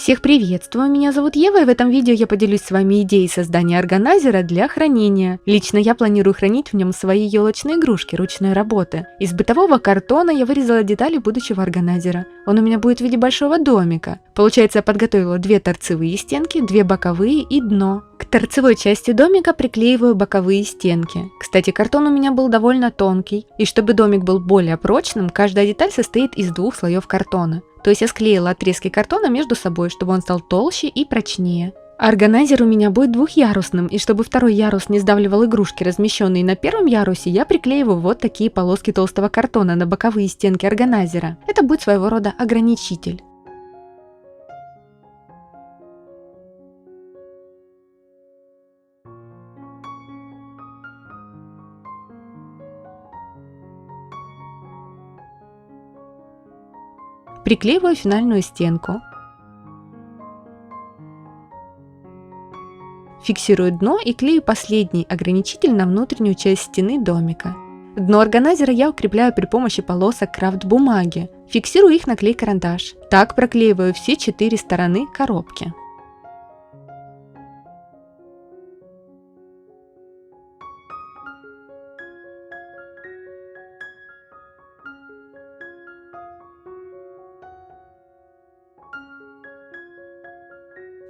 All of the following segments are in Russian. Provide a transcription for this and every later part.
Всех приветствую, меня зовут Ева, и в этом видео я поделюсь с вами идеей создания органайзера для хранения. Лично я планирую хранить в нем свои елочные игрушки ручной работы. Из бытового картона я вырезала детали будущего органайзера. Он у меня будет в виде большого домика. Получается, я подготовила 2 торцевые стенки, 2 боковые и дно. К торцевой части домика приклеиваю боковые стенки. Кстати, картон у меня был довольно тонкий, и чтобы домик был более прочным, каждая деталь состоит из 2 слоев картона. То есть я склеила отрезки картона между собой, чтобы он стал толще и прочнее. Органайзер у меня будет двухъярусным, и чтобы второй ярус не сдавливал игрушки, размещенные на первом ярусе, я приклеиваю вот такие полоски толстого картона на боковые стенки органайзера. Это будет своего рода ограничитель. Приклеиваю финальную стенку. Фиксирую дно и клею последний ограничитель на внутреннюю часть стены домика. Дно органайзера я укрепляю при помощи полосок крафт-бумаги. Фиксирую их на клей-карандаш. Так проклеиваю все 4 стороны коробки.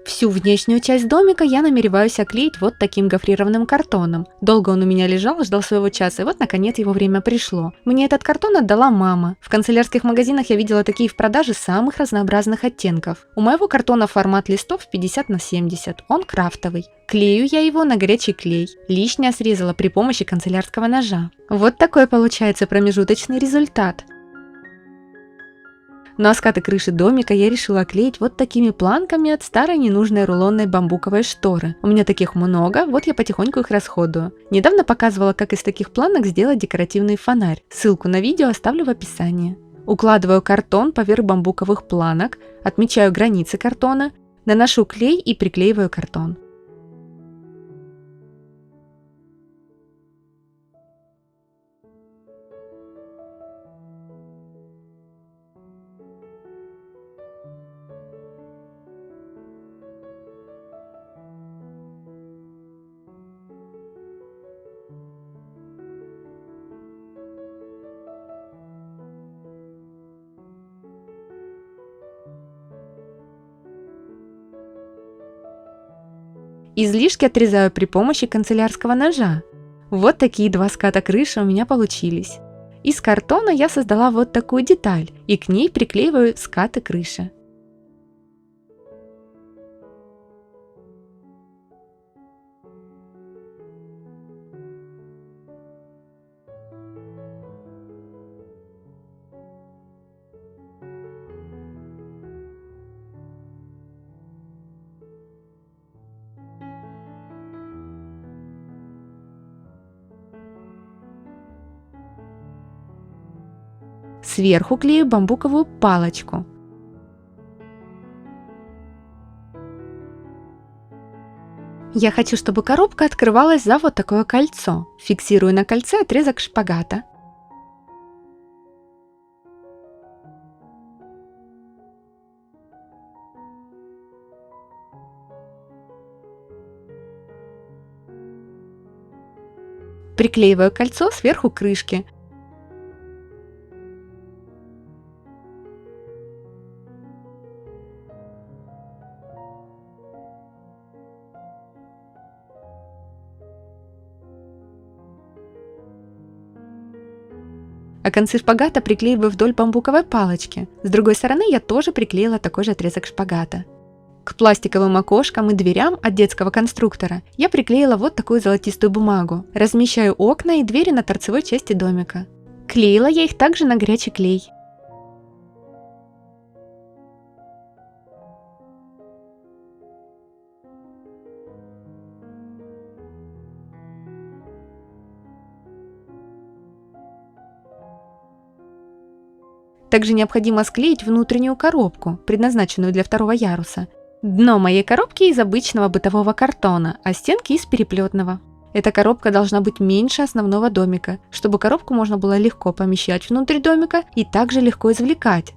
Всю внешнюю часть домика я намереваюсь оклеить вот таким гофрированным картоном. Долго он у меня лежал, ждал своего часа, и вот наконец его время пришло. Мне этот картон отдала мама. В канцелярских магазинах я видела такие в продаже самых разнообразных оттенков. У моего картона формат листов 50 на 70, он крафтовый. Клею я его на горячий клей. Лишнее срезала при помощи канцелярского ножа. Вот такой получается промежуточный результат. Ну а скаты крыши домика я решила оклеить вот такими планками от старой ненужной рулонной бамбуковой шторы. У меня таких много, вот я потихоньку их расходую. Недавно показывала, как из таких планок сделать декоративный фонарь. Ссылку на видео оставлю в описании. Укладываю картон поверх бамбуковых планок, отмечаю границы картона, наношу клей и приклеиваю картон. Излишки отрезаю при помощи канцелярского ножа. Вот такие 2 ската крыши у меня получились. Из картона я создала вот такую деталь, и к ней приклеиваю скаты крыши. Сверху клею бамбуковую палочку. Я хочу, чтобы коробка открывалась за вот такое кольцо. Фиксирую на кольце отрезок шпагата. Приклеиваю кольцо сверху крышки. А концы шпагата приклеиваю вдоль бамбуковой палочки. С другой стороны я тоже приклеила такой же отрезок шпагата. К пластиковым окошкам и дверям от детского конструктора я приклеила вот такую золотистую бумагу. Размещаю окна и двери на торцевой части домика. Клеила я их также на горячий клей. Также необходимо склеить внутреннюю коробку, предназначенную для второго яруса. Дно моей коробки из обычного бытового картона, а стенки из переплетного. Эта коробка должна быть меньше основного домика, чтобы коробку можно было легко помещать внутрь домика и также легко извлекать.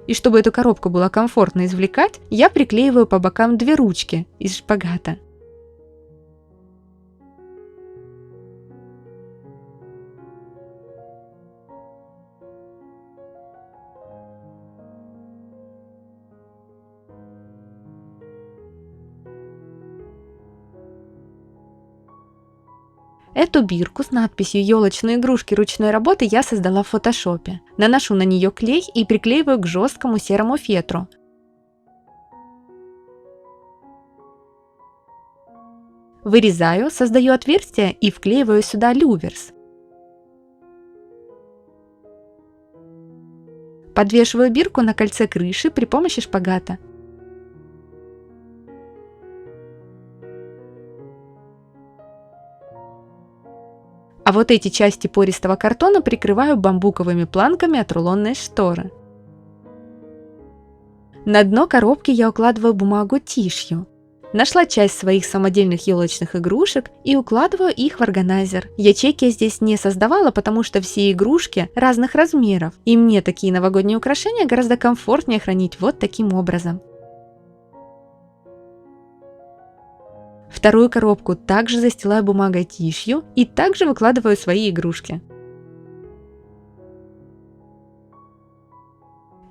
И чтобы эту коробку было комфортно извлекать, я приклеиваю по бокам две ручки из шпагата. Эту бирку с надписью «Елочные игрушки ручной работы» я создала в фотошопе. Наношу на нее клей и приклеиваю к жесткому серому фетру. Вырезаю, создаю отверстие и вклеиваю сюда люверс. Подвешиваю бирку на кольце крыши при помощи шпагата. А вот эти части пористого картона прикрываю бамбуковыми планками от рулонной шторы. На дно коробки я укладываю бумагу тишью. Нашла часть своих самодельных елочных игрушек и укладываю их в органайзер. Ячейки я здесь не создавала, потому что все игрушки разных размеров, и мне такие новогодние украшения гораздо комфортнее хранить вот таким образом. Вторую коробку также застилаю бумагой тишью и также выкладываю свои игрушки.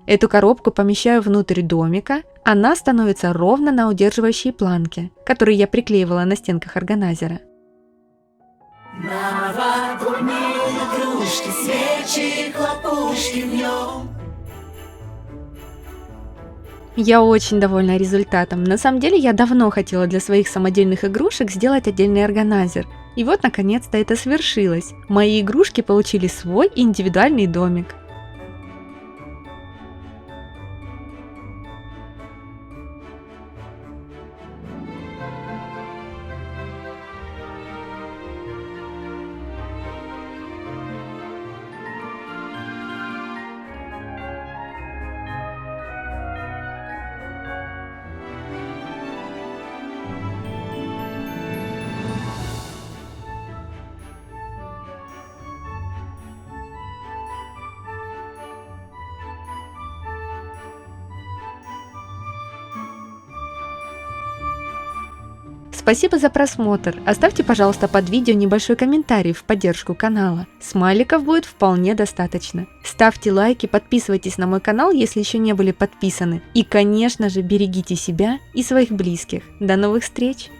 Эту коробку помещаю внутрь домика, она становится ровно на удерживающей планке, которые я приклеивала на стенках органайзера. Новогодние игрушки, свечи, хлопушки в нем. Я очень довольна результатом. На самом деле я давно хотела для своих самодельных игрушек сделать отдельный органайзер. И вот наконец-то это свершилось. Мои игрушки получили свой индивидуальный домик. Спасибо за просмотр. Оставьте, пожалуйста, под видео небольшой комментарий в поддержку канала. Смайликов будет вполне достаточно. Ставьте лайки, подписывайтесь на мой канал, если еще не были подписаны. И, конечно же, берегите себя и своих близких. До новых встреч!